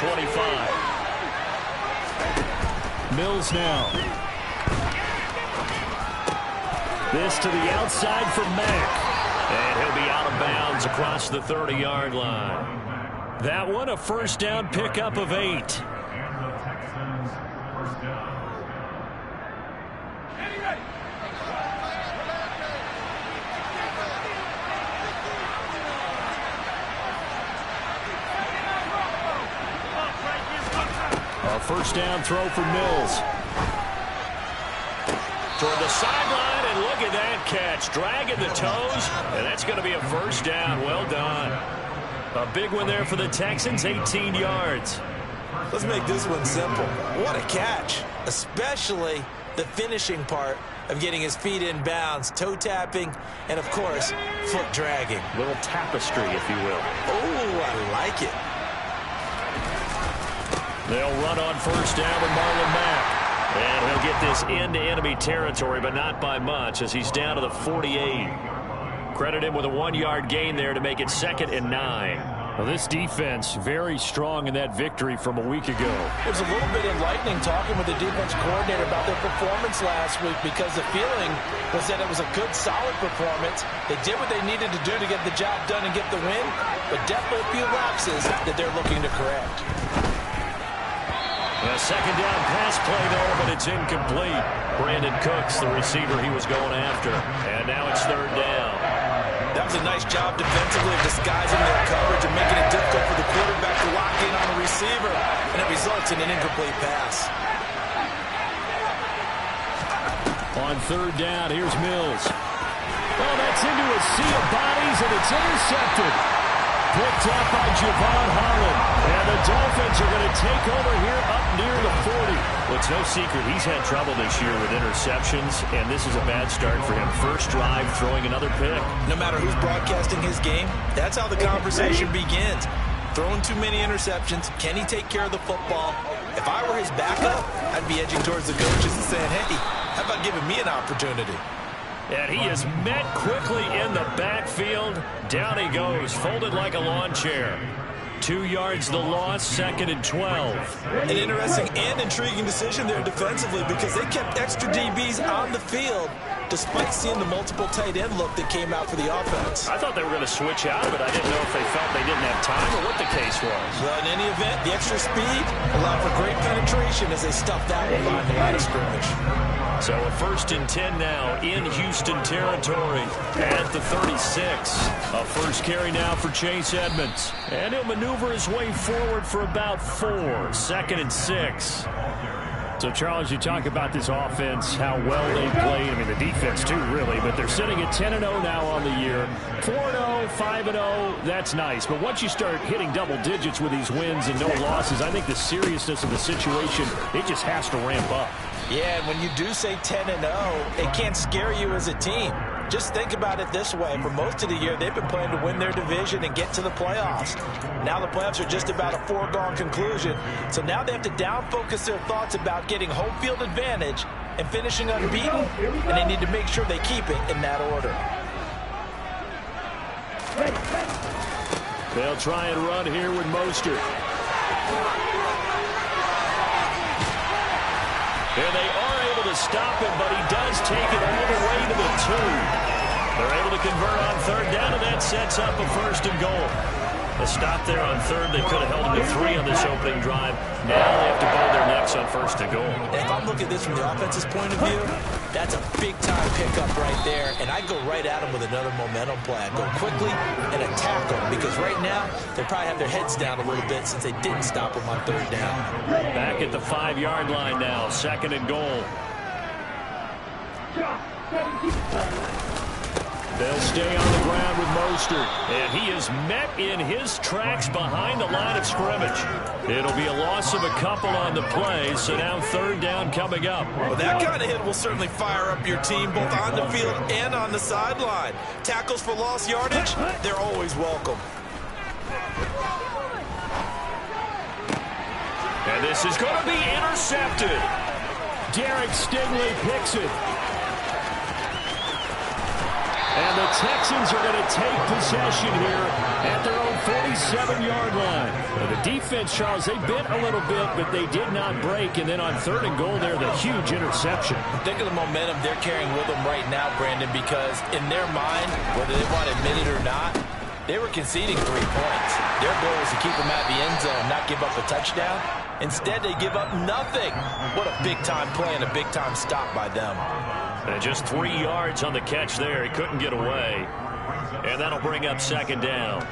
25. Mills now. This to the outside for Mack. And he'll be out of bounds across the 30-yard line. That one a first down pickup of 8. A first down throw for Mills. Toward the sideline, and look at that catch. Dragging the toes, and that's going to be a first down. Well done. A big one there for the Texans, 18 yards. Let's make this one simple. What a catch, especially the finishing part of getting his feet in bounds, toe tapping, and, of course, foot dragging. Little tapestry, if you will. Oh, I like it. They'll run on first down with Marlon Mack. And he'll get this into enemy territory, but not by much, as he's down to the 48. Credit him with a 1-yard gain there to make it 2nd and 9. Well, this defense very strong in that victory from a week ago. It was a little bit enlightening talking with the defense coordinator about their performance last week, because the feeling was that it was a good, solid performance. They did what they needed to do to get the job done and get the win, but definitely a few lapses that they're looking to correct. A second down pass play there, but it's incomplete. Brandon Cooks, the receiver he was going after. And now it's 3rd down. That was a nice job defensively of disguising their coverage and making it difficult for the quarterback to lock in on the receiver. And it results in an incomplete pass. On 3rd down, here's Mills. Oh, that's into a sea of bodies, and it's intercepted. Picked up by Javon Holland. And the Dolphins are going to take over here up near the 40. Well, it's no secret he's had trouble this year with interceptions, and this is a bad start for him. First drive, throwing another pick. No matter who's broadcasting his game, that's how the conversation begins. Throwing too many interceptions. Can he take care of the football? If I were his backup, I'd be edging towards the coaches and saying, hey, how about giving me an opportunity? And he is met quickly in the backfield. Down he goes, folded like a lawn chair. 2 yards the loss, 2nd and 12. An interesting and intriguing decision there defensively, because they kept extra DBs on the field despite seeing the multiple tight end look that came out for the offense. I thought they were going to switch out of it. I didn't know if they felt they didn't have time or what the case was. Well, in any event, the extra speed allowed for great penetration as they stuffed that one behind the line of scrimmage. So a 1st and 10 now in Houston territory at the 36. A first carry now for Chase Edmonds. And he'll maneuver his way forward for about 4. 2nd and 6. So, Charles, you talk about this offense, how well they played. I mean, the defense, too, really. But they're sitting at 10-0 now on the year. 4-0, 5-0, that's nice. But once you start hitting double digits with these wins and no losses, I think the seriousness of the situation, it just has to ramp up. Yeah, and when you do say 10-0, it can't scare you as a team. Just think about it this way. For most of the year, they've been playing to win their division and get to the playoffs. Now the playoffs are just about a foregone conclusion. So now they have to down-focus their thoughts about getting home field advantage and finishing unbeaten, and they need to make sure they keep it in that order. They'll try and run here with Mostert. And they are able to stop him, but he does take it all the way to the 2. They're able to convert on 3rd down, and that sets up a 1st and goal. A stop there on 3rd. They could have held him to 3 on this opening drive. Now they have to bow their necks on 1st and goal. If I'm looking at this from the offense's point of view, that's a big-time pickup right there, and I go right at him with another momentum play. I go quickly and attack them, because right now they probably have their heads down a little bit since they didn't stop him on 3rd down. Back at the 5-yard line now, 2nd and goal. They'll stay on the ground with Mostert. And he is met in his tracks behind the line of scrimmage. It'll be a loss of a couple on the play, so now 3rd down coming up. Well, that kind of hit will certainly fire up your team both on the field and on the sideline. Tackles for lost yardage, they're always welcome. And this is going to be intercepted. Derek Stingley picks it. And the Texans are going to take possession here at their own 47-yard line. The defense, Charles, they bit a little bit, but they did not break. And then on 3rd and goal there, the huge interception. Think of the momentum they're carrying with them right now, Brandon, because in their mind, whether they want to admit it or not, they were conceding 3 points. Their goal was to keep them at the end zone, not give up a touchdown. Instead, they give up nothing. What a big-time play and a big-time stop by them. And just 3 yards on the catch there. He couldn't get away. And that'll bring up 2nd down.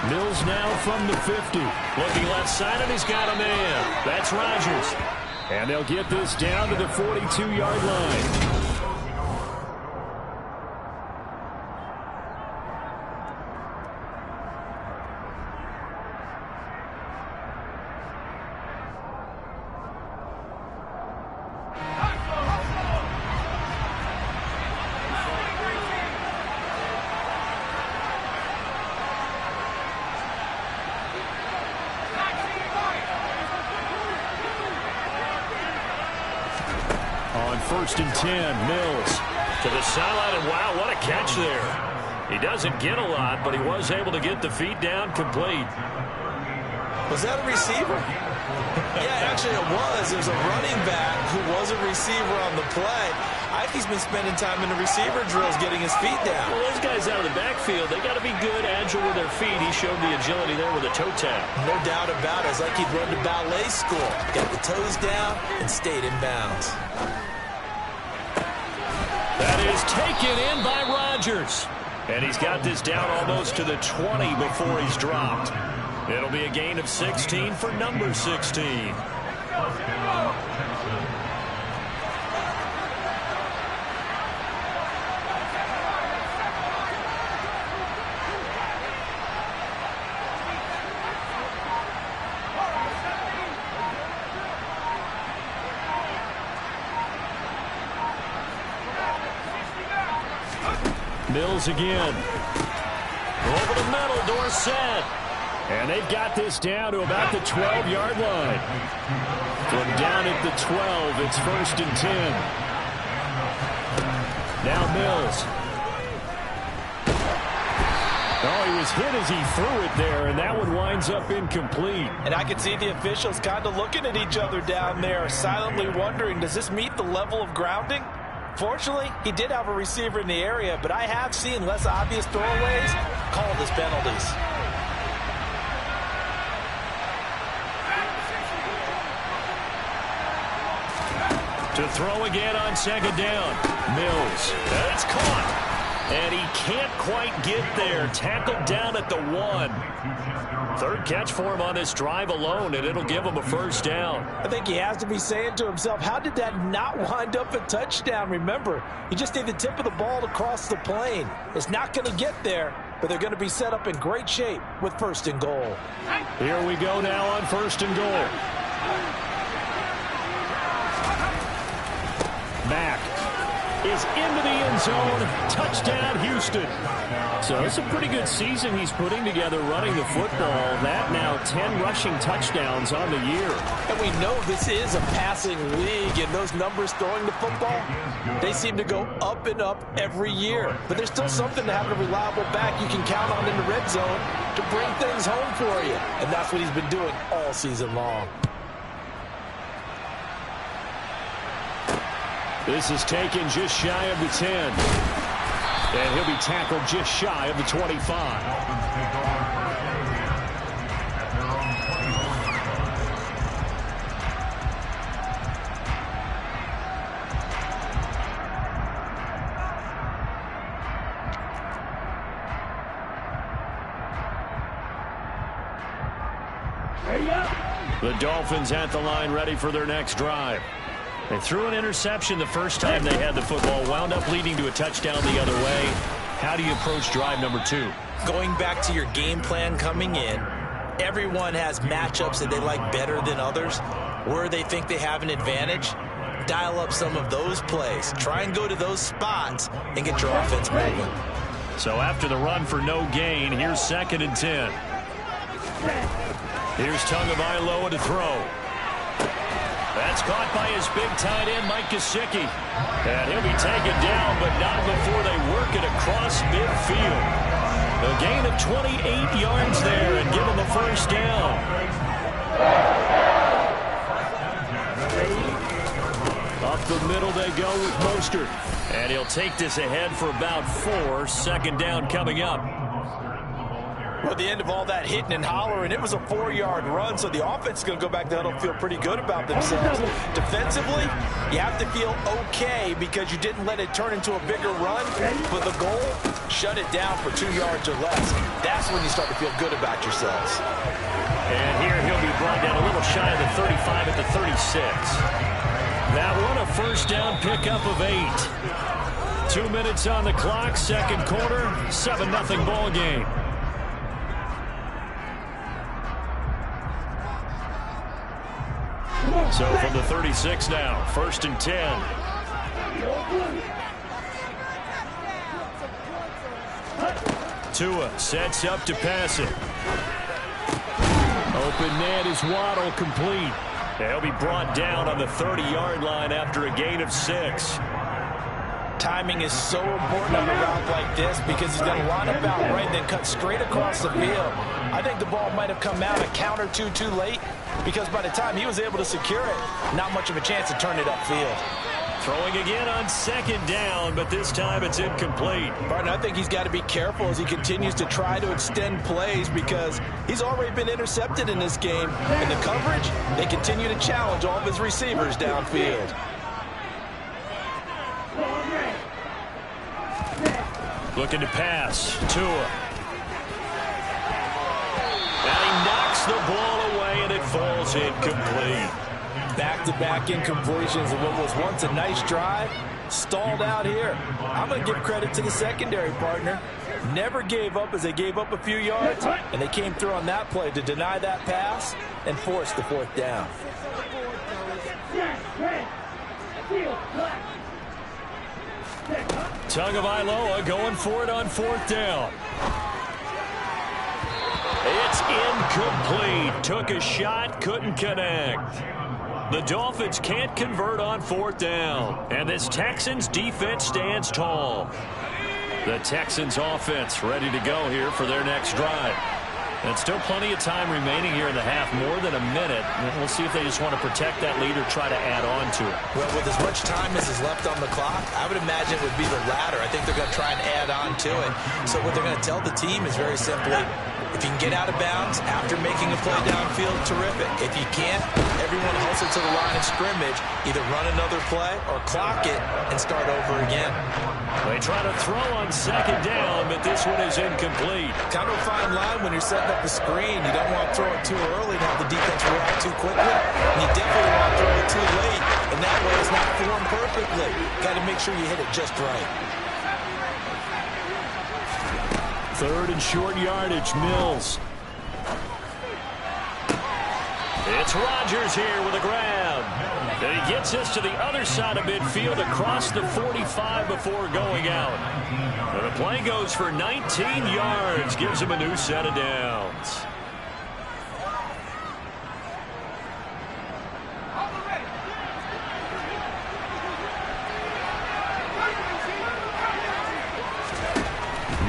Mills now from the 50. Looking left side, and he's got a man. That's Rodgers. And they'll get this down to the 42-yard line. On 1st and 10, Mills to the sideline, and wow, what a catch there. He doesn't get a lot, but he was able to get the feet down complete. Was that a receiver? Yeah, actually it was. There's a running back who was a receiver on the play. I think he's been spending time in the receiver drills getting his feet down. Well, those guys out of the backfield, they got to be good, agile with their feet. He showed the agility there with a toe tap. No doubt about it. It's like he'd run to ballet school. Got the toes down and stayed in bounds. That is taken in by Rodgers. And he's got this down almost to the 20 before he's dropped. It'll be a gain of 16 for number 16. Mills again. Over the middle, Dorsett. And they've got this down to about the 12-yard line. From down at the 12, it's 1st and 10. Now Mills. Oh, he was hit as he threw it there, and that one winds up incomplete. And I can see the officials kind of looking at each other down there, silently wondering, does this meet the level of grounding? Fortunately, he did have a receiver in the area, but I have seen less obvious throwaways called as penalties. To throw again on 2nd down. Mills. That's caught. And he can't quite get there. Tackled down at the 1. 3rd catch for him on this drive alone, and it'll give him a 1st down. I think he has to be saying to himself, how did that not wind up a touchdown? Remember, you just need the tip of the ball to cross the plane. It's not going to get there, but they're going to be set up in great shape with 1st and goal. Here we go now on 1st and goal. Mack is into the end zone. Touchdown, Houston. So it's a pretty good season he's putting together running the football. That now 10 rushing touchdowns on the year. And we know this is a passing league, and those numbers throwing the football, they seem to go up and up every year. But there's still something to having a reliable back you can count on in the red zone to bring things home for you. And that's what he's been doing all season long. This is taken just shy of the 10. And he'll be tackled just shy of the 25. The Dolphins at the line ready for their next drive. They threw an interception the first time they had the football, wound up leading to a touchdown the other way. How do you approach drive number 2? Going back to your game plan coming in, everyone has matchups that they like better than others. Where they think they have an advantage, dial up some of those plays. Try and go to those spots and get your offense moving. So after the run for no gain, here's 2nd and 10. Here's Tagovailoa to throw. That's caught by his big tight end, Mike Gesicki. And he'll be taken down, but not before they work it across midfield. A gain of 28 yards there and give him a first down. Up the middle they go with Mostert. And he'll take this ahead for about 4. Second down coming up. Well, at the end of all that hitting and hollering, it was a 4-yard run, so the offense is going to go back to the huddle, feel pretty good about themselves. Defensively, you have to feel okay because you didn't let it turn into a bigger run, but the goal, shut it down for 2 yards or less. That's when you start to feel good about yourselves. And here he'll be brought down a little shy of the 35 at the 36. That one a first down pickup of 8. 2 minutes on the clock, second quarter, 7-0 ball game. So from the 36 now, first and 10. Tua sets up to pass it. Open net is Waddle, complete. They'll be brought down on the 30-yard line after a gain of 6. Timing is so important on a route like this because he's going to line up out right and then cut straight across the field. I think the ball might have come out a count or two too late because by the time he was able to secure it, not much of a chance to turn it upfield. Throwing again on second down, but this time it's incomplete. Barton, I think he's got to be careful as he continues to try to extend plays because he's already been intercepted in this game. In the coverage, they continue to challenge all of his receivers downfield. Looking to pass. Tua. And he knocks the ball away, and it falls incomplete. Back-to-back incompletions of what was once a nice drive, stalled out here. I'm going to give credit to the secondary partner. Never gave up as they gave up a few yards, and they came through on that play to deny that pass and force the fourth down. Tagovailoa going for it on fourth down. It's incomplete. Took a shot, couldn't connect. The Dolphins can't convert on fourth down. And this Texans defense stands tall. The Texans offense ready to go here for their next drive. And still plenty of time remaining here in the half, more than a minute. We'll see if they just want to protect that lead or try to add on to it. Well, with as much time as is left on the clock, I would imagine it would be the latter. I think they're going to try and add on to it. So what they're going to tell the team is very simply, if you can get out of bounds after making a play downfield, terrific. If you can't, everyone hustle to the line of scrimmage, either run another play or clock it and start over again. They try to throw on second down, but this one is incomplete. Kind of a fine line when you're setting up the screen. You don't want to throw it too early and have the defense react too quickly. And you definitely want to throw it too late, and that way it's not formed perfectly. Got to make sure you hit it just right. Third and short yardage, Mills. It's Rodgers here with a grab. And he gets this to the other side of midfield across the 45 before going out. And the play goes for 19 yards, gives him a new set of downs.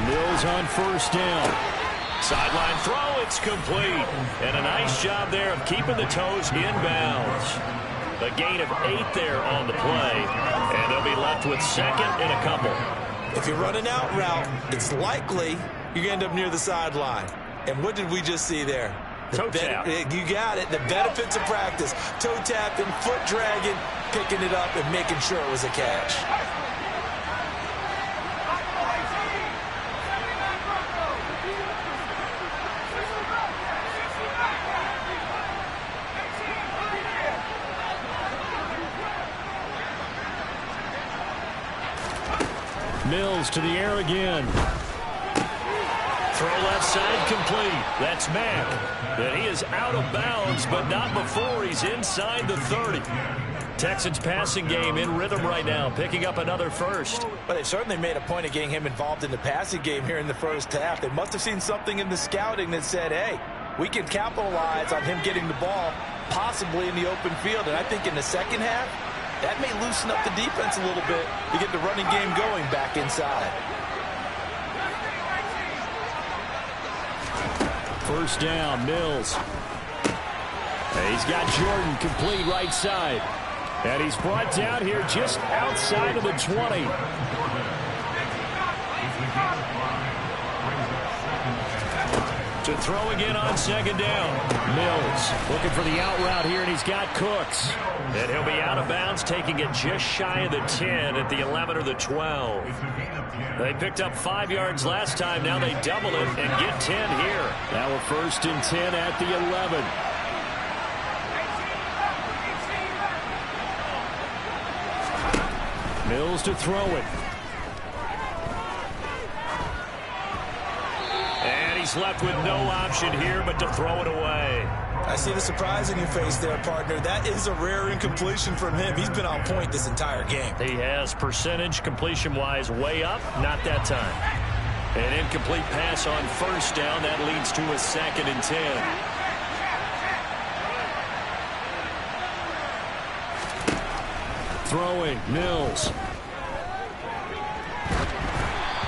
Mills on first down. Sideline throw, it's complete. And a nice job there of keeping the toes inbounds. A gain of 8 there on the play. And they'll be left with second and a couple. If you're running out route, it's likely you're going to end up near the sideline. And what did we just see there? Toe tap. You got it. The benefits of practice. Toe tapping, foot dragging, picking it up, and making sure it was a catch. Mills to the air again. Throw left side complete. That's Mack. And he is out of bounds, but not before he's inside the 30. Texans passing game in rhythm right now, picking up another first. But they certainly made a point of getting him involved in the passing game here in the first half. They must have seen something in the scouting that said, hey, we can capitalize on him getting the ball possibly in the open field. And I think in the second half, that may loosen up the defense a little bit to get the running game going back inside. First down, Mills. He's got Jordan complete right side. And he's brought down here just outside of the 20. To throw again on second down. Mills looking for the out route here, and he's got Cooks. And he'll be out of bounds, taking it just shy of the 10 at the 11 or the 12. They picked up 5 yards last time. Now they double it and get 10 here. Now we're first and 10 at the 11. Mills to throw it. And he's left with no option here but to throw it away. I see the surprise in your face there, partner. That is a rare incompletion from him. He's been on point this entire game. He has percentage completion-wise way up, not that time. An incomplete pass on first down. That leads to a 2nd and 10. Throwing, Mills.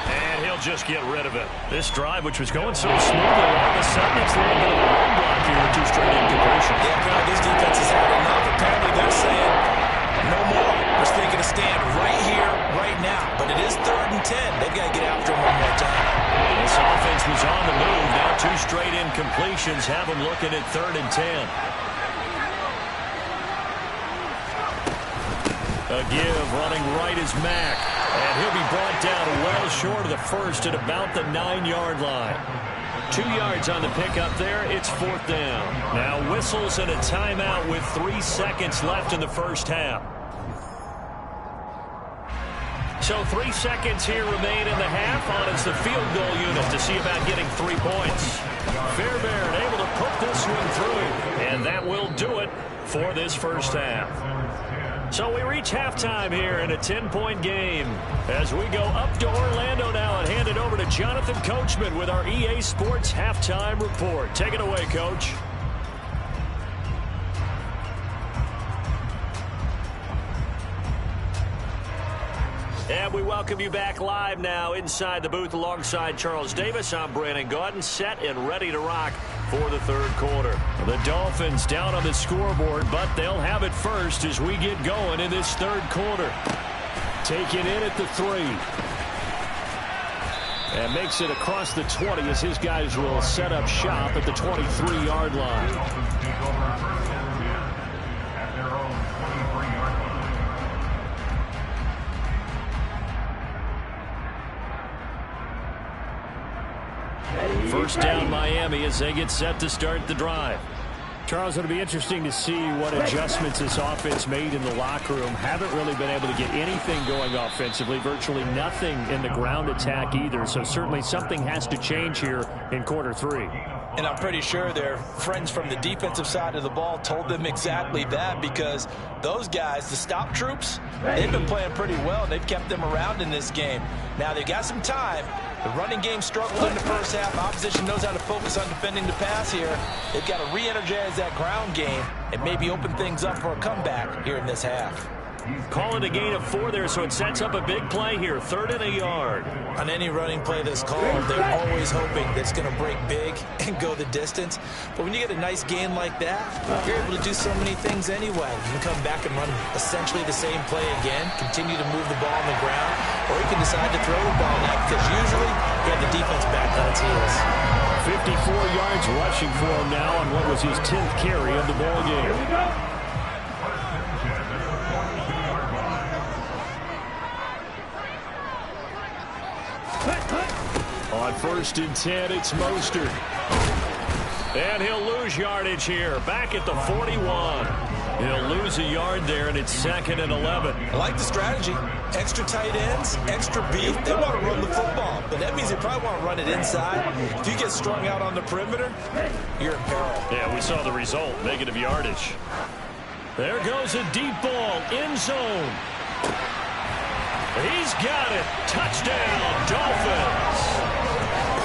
And he'll just get rid of it. This drive, which was going so smoothly, all of a sudden it's a little bit of a roadblock here with 2 straight incompletions. Yeah, apparently this defense has had enough. Apparently they're saying no more. We're taking a stand right here, right now. But it is 3rd and 10. They've got to get after him one more time. This offense was on the move. Now 2 straight incompletions have them looking at 3rd and 10. A give running right is Mack. And he'll be brought down well short of the first at about the 9-yard line. 2 yards on the pickup there. It's 4th down. Now whistles and a timeout with 3 seconds left in the first half. So 3 seconds here remain in the half on as the field goal unit to see about getting 3 points. Fairbairn able to put this one through. And that will do it for this first half. So we reach halftime here in a 10-point game as we go up to Orlando now and hand it over to Jonathan Coachman with our EA Sports Halftime Report. Take it away, Coach. And we welcome you back live now inside the booth alongside Charles Davis. I'm Brandon Gaudin, set and ready to rock for the 3rd quarter. The Dolphins down on the scoreboard, but they'll have it first as we get going in this 3rd quarter. Taking in at the 3. And makes it across the 20 as his guys will set up shop at the 23-yard line. First down Miami as they get set to start the drive. Charles, it'll be interesting to see what adjustments this offense made in the locker room. Haven't really been able to get anything going offensively. Virtually nothing in the ground attack either. So certainly something has to change here in quarter 3. And I'm pretty sure their friends from the defensive side of the ball told them exactly that, because those guys, the stop troops, they've been playing pretty well, and they've kept them around in this game. Now they've got some time. The running game struggled in the first half. Opposition knows how to focus on defending the pass here. They've got to re-energize that ground game and maybe open things up for a comeback here in this half. Call it a gain of 4 there, so it sets up a big play here. 3rd and a yard. On any running play that's called, they're always hoping that's going to break big and go the distance. But when you get a nice gain like that, you're able to do so many things anyway. You can come back and run essentially the same play again, continue to move the ball on the ground, or you can decide to throw the ball now, because usually you have the defense back on its heels. 54 yards rushing for him now on what was his 10th carry of the ball game. On 1st and 10, it's Mostert. And he'll lose yardage here. Back at the 41. He'll lose a yard there, and it's 2nd and 11. I like the strategy. Extra tight ends, extra beef. They want to run the football, but that means they probably want to run it inside. If you get strung out on the perimeter, you're in peril. Yeah, we saw the result. Negative yardage. There goes a deep ball. End zone. He's got it. Touchdown, Dolphins.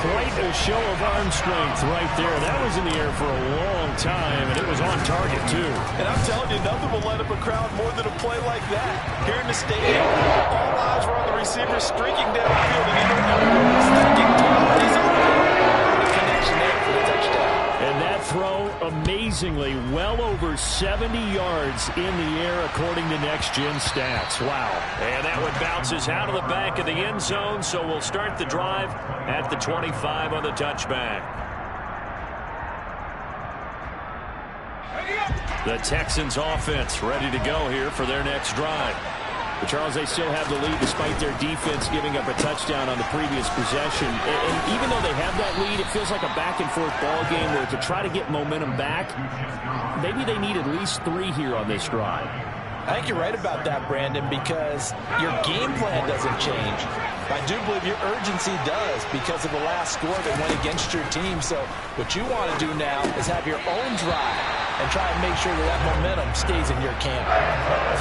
quite a show of arm strength right there. That was in the air for a long time, and it was on target, too. And I'm telling you, nothing will light up a crowd more than a play like that. Here in the stadium, all eyes were on the receiver streaking downfield, and either everyone was thinking, he's open. The connection there for the touchdown. And that throw, amazingly, well over 70 yards in the air, according to Next Gen Stats. Wow. And that one bounces out of the back of the end zone, so we'll start the drive at the 25 on the touchback. The Texans offense ready to go here for their next drive. But Charles, they still have the lead despite their defense giving up a touchdown on the previous possession. And even though they have that lead, it feels like a back-and-forth ball game where to try to get momentum back, maybe they need at least 3 here on this drive. I think you're right about that, Brandon, because your game plan doesn't change. I do believe your urgency does because of the last score that went against your team. So what you want to do now is have your own drive and try and make sure that that momentum stays in your camp.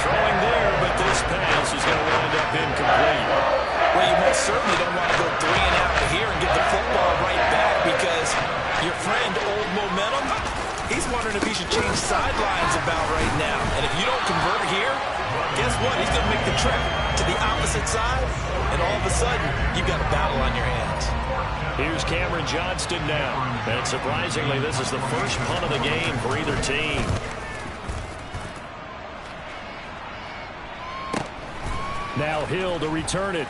Throwing there, but this pass is going to wind up incomplete. Well, you most certainly don't want to go 3 and out of here and get the football right back because your friend, Old Momentum, he's wondering if he should change sidelines about right now. And if you don't convert here, guess what? He's going to make the trip to the opposite side, and all of a sudden, you've got a battle on your hands. Here's Cameron Johnston now. And surprisingly, this is the first punt of the game for either team. Now Hill to return it.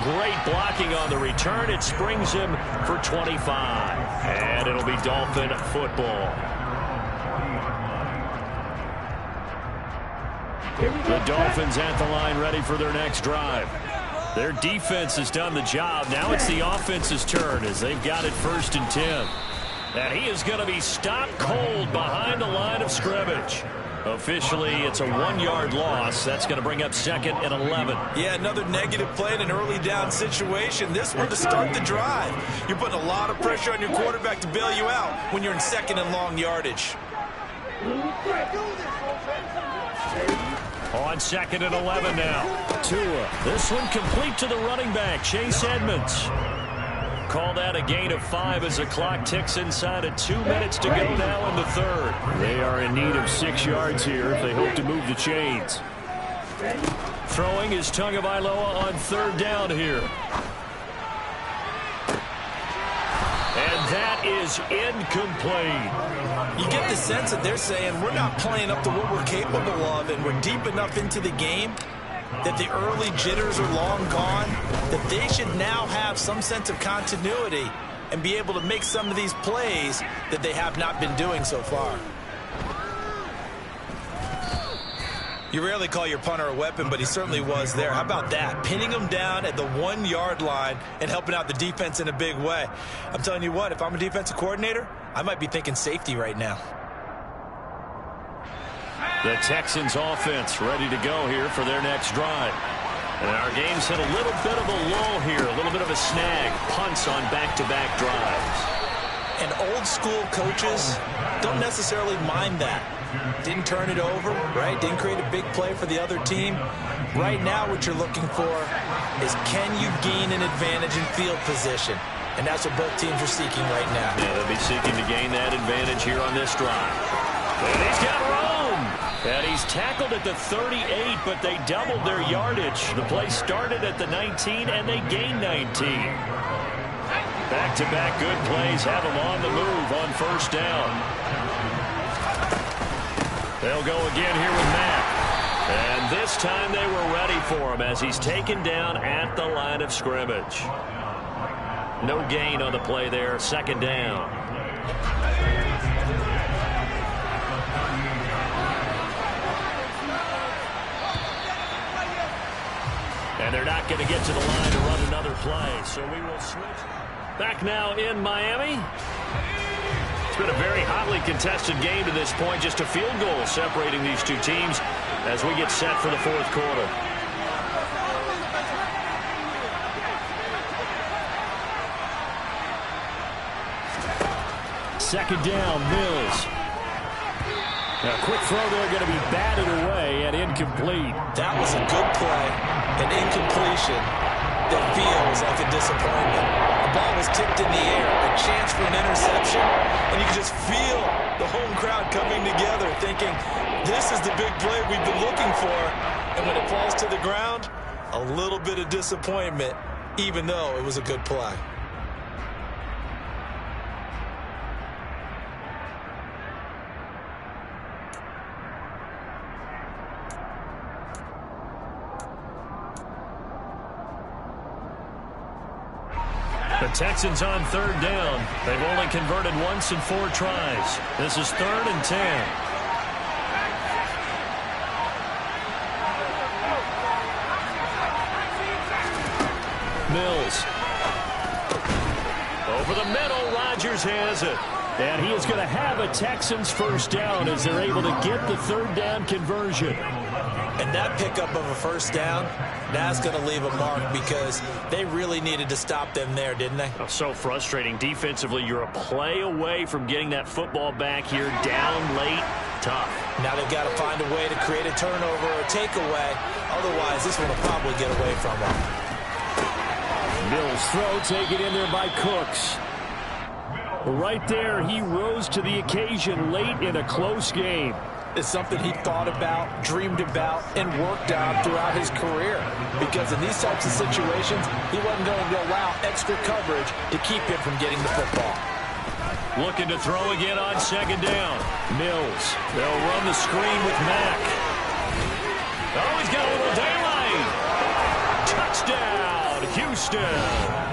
Great blocking on the return. It springs him for 25. And it'll be Dolphin football. The Dolphins at the line ready for their next drive. Their defense has done the job. Now it's the offense's turn as they've got it 1st and 10. And he is going to be stopped cold behind the line of scrimmage. Officially, it's a 1-yard loss. That's going to bring up 2nd and 11. Yeah, another negative play in an early down situation. This one to start the drive. You're putting a lot of pressure on your quarterback to bail you out when you're in 2nd and long yardage. On 2nd and 11 now. Tua. This one complete to the running back, Chase Edmonds. Call that a gain of 5 as the clock ticks inside of 2 minutes to go now in the 3rd. They are in need of 6 yards here if they hope to move the chains. Throwing is Tagovailoa on 3rd down here. And that is incomplete. You get the sense that they're saying we're not playing up to what we're capable of, and we're deep enough into the game that the early jitters are long gone, that they should now have some sense of continuity and be able to make some of these plays that they have not been doing so far. You rarely call your punter a weapon, but he certainly was there. How about that? Pinning him down at the 1-yard line and helping out the defense in a big way. I'm telling you what, if I'm a defensive coordinator, I might be thinking safety right now. The Texans offense ready to go here for their next drive. And our game's hit a little bit of a lull here, a little bit of a snag. Punts on back-to-back drives. And old school coaches don't necessarily mind that. Didn't turn it over, right? Didn't create a big play for the other team. Right now what you're looking for is can you gain an advantage in field position? And that's what both teams are seeking right now. Yeah, they'll be seeking to gain that advantage here on this drive. And he's got room. And he's tackled at the 38, but they doubled their yardage. The play started at the 19, and they gained 19. Back-to-back good plays have him on the move on 1st down. They'll go again here with Mack. And this time they were ready for him as he's taken down at the line of scrimmage. No gain on the play there, 2nd down. And they're not going to get to the line to run another play, so we will switch. Back now in Miami. It's been a very hotly contested game to this point. Just a field goal separating these two teams as we get set for the 4th quarter. Second down, Mills. A quick throw there going to be batted away and incomplete. That was a good play, an incompletion that feels like a disappointment. The ball was tipped in the air, a chance for an interception, and you can just feel the home crowd coming together thinking, this is the big play we've been looking for. And when it falls to the ground, a little bit of disappointment, even though it was a good play. The Texans on third down. They've only converted once in 4 tries. This is 3rd and 10. Mills. Over the middle, Rodgers has it. And he is going to have a Texans first down as they're able to get the 3rd down conversion. And that pickup of a first down, that's going to leave a mark because they really needed to stop them there, didn't they? Oh, so frustrating. Defensively, you're a play away from getting that football back here. Down late, tough. Now they've got to find a way to create a turnover or a takeaway. Otherwise, this one will probably get away from them. Mills throw, taken in there by Cooks. Right there, he rose to the occasion late in a close game. It's something he thought about, dreamed about, and worked on throughout his career. Because in these types of situations, he wasn't going to allow extra coverage to keep him from getting the football. Looking to throw again on 2nd down. Mills. They'll run the screen with Mack. Oh, he's got a little daylight. Touchdown, Houston.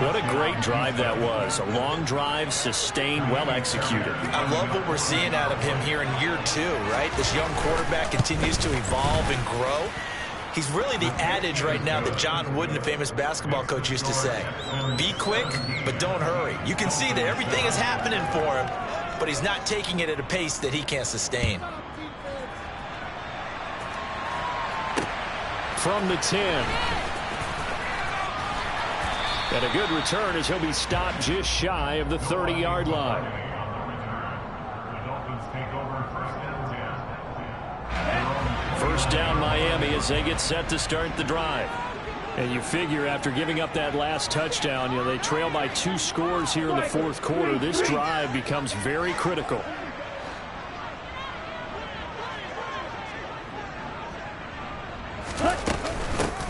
What a great drive that was. A long drive, sustained, well executed. I love what we're seeing out of him here in year 2, right? This young quarterback continues to evolve and grow. He's really the adage right now that John Wooden, the famous basketball coach, used to say. Be quick, but don't hurry. You can see that everything is happening for him, but he's not taking it at a pace that he can't sustain. From the 10. And a good return as he'll be stopped just shy of the 30-yard line. First down Miami as they get set to start the drive. And you figure after giving up that last touchdown, they trail by 2 scores here in the 4th quarter. This drive becomes very critical.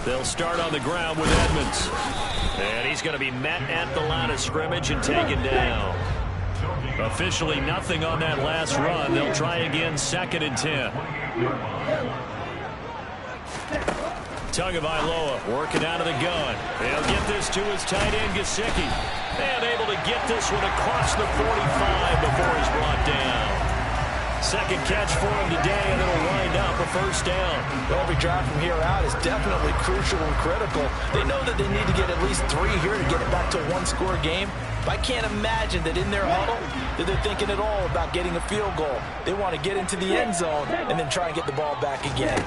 They'll start on the ground with Edmonds. And he's going to be met at the line of scrimmage and taken down. Officially nothing on that last run. They'll try again 2nd and 10. Tagovailoa working out of the gun. He'll get this to his tight end, Gesicki. And able to get this one across the 45 before he's brought down. 2nd catch for him today, and it'll wind up a first down. Every drive from here out is definitely crucial and critical. They know that they need to get at least 3 here to get it back to a 1-score game. But I can't imagine that in their huddle that they're thinking at all about getting a field goal. They want to get into the end zone and then try and get the ball back again.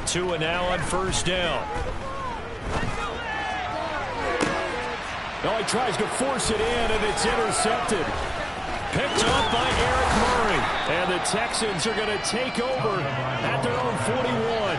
2 and now on first down. Now he tries to force it in, and it's intercepted. Picked up by Eric Murray. And the Texans are going to take over at their own 41.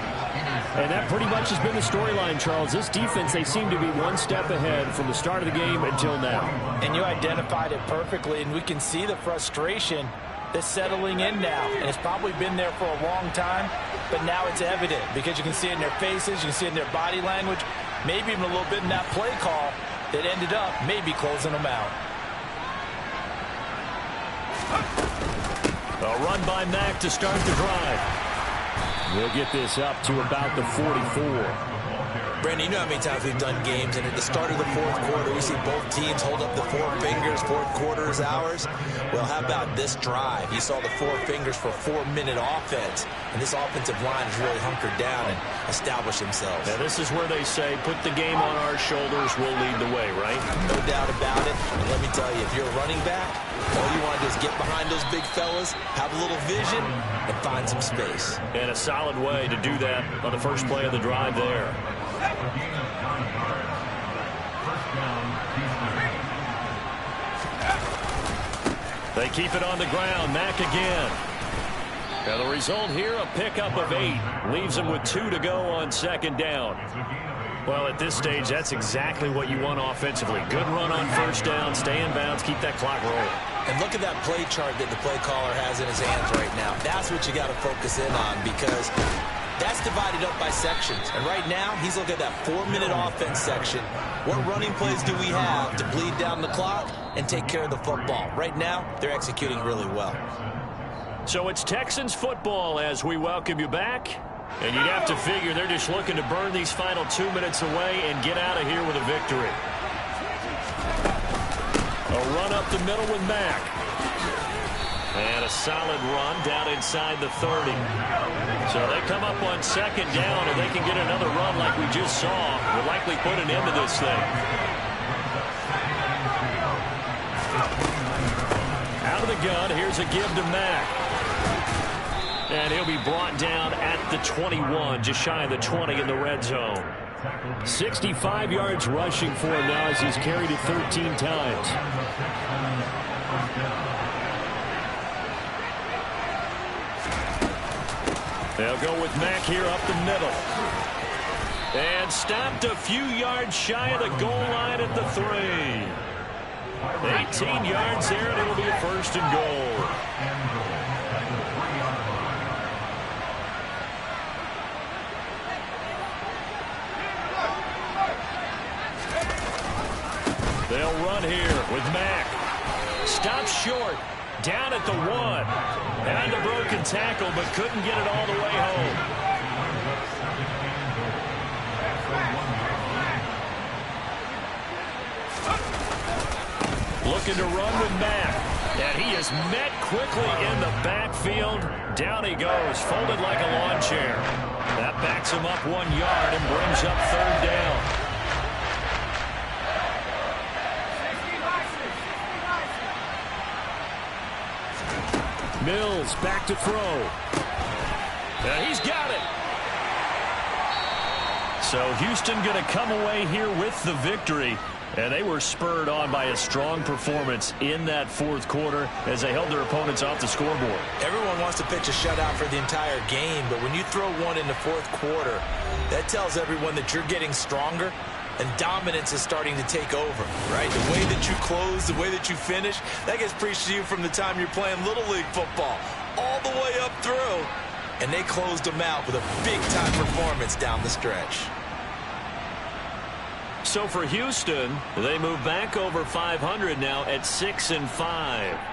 And that pretty much has been the storyline, Charles. This defense, they seem to be one step ahead from the start of the game until now. And you identified it perfectly, and we can see the frustration that's settling in now. And it's probably been there for a long time, but now it's evident because you can see it in their faces, you can see it in their body language, maybe even a little bit in that play call that ended up maybe closing them out. A run by Mack to start the drive. We'll get this up to about the 44. Brandon, you know how many times we've done games, and at the start of the 4th quarter, we see both teams hold up the 4 fingers, 4th quarter is ours. Well, how about this drive? You saw the 4 fingers for 4-minute offense, and this offensive line has really hunkered down and established themselves. Now, this is where they say, put the game on our shoulders, we'll lead the way, right? No doubt about it. And let me tell you, if you're a running back, all you want to do is get behind those big fellas, have a little vision, and find some space. And a solid way to do that on the first play of the drive there. They keep it on the ground. Mack again. And the result here, a pickup of 8. Leaves them with 2 to go on second down. Well, at this stage, that's exactly what you want offensively. Good run on first down, stay in bounds, keep that clock rolling. And look at that play chart that the play caller has in his hands right now. That's what you got to focus in on, because that's divided up by sections. And right now, he's looking at that 4-minute offense section. What running plays do we have to bleed down the clock and take care of the football? Right now, they're executing really well. So it's Texans football as we welcome you back. And you'd have to figure they're just looking to burn these final 2 minutes away and get out of here with a victory. A run up the middle with Mack. And a solid run down inside the 30. So they come up on second down, and they can get another run like we just saw. Will likely put an end to this thing. Out of the gun, here's a give to Mack. And he'll be brought down at the 21, just shy of the 20 in the red zone. 65 yards rushing for him now as he's carried it 13 times. They'll go with Mack here up the middle. And stopped a few yards shy of the goal line at the 3. 18 yards there, and it'll be a first and goal. They'll run here with Mack. Stops short. Down at the 1. Had a broken tackle, but couldn't get it all the way home. Looking to run with Mack. And he is met quickly in the backfield. Down he goes, folded like a lawn chair. That backs him up 1 yard and brings up third down. Mills back to throw. And he's got it. So Houston going to come away here with the victory. And they were spurred on by a strong performance in that fourth quarter as they held their opponents off the scoreboard. Everyone wants to pitch a shutout for the entire game, but when you throw one in the fourth quarter, that tells everyone that you're getting stronger and dominance is starting to take over, right? The way that you close, the way that you finish, that gets preached to you from the time you're playing Little League football all the way up through. And they closed them out with a big-time performance down the stretch. So for Houston, they move back over 500 now at 6-5.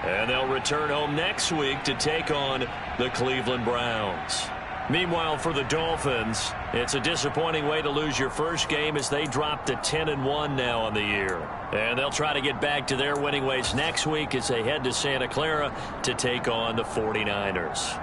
And they'll return home next week to take on the Cleveland Browns. Meanwhile, for the Dolphins, it's a disappointing way to lose your first game as they drop to 10-1 now on the year. And they'll try to get back to their winning ways next week as they head to Santa Clara to take on the 49ers.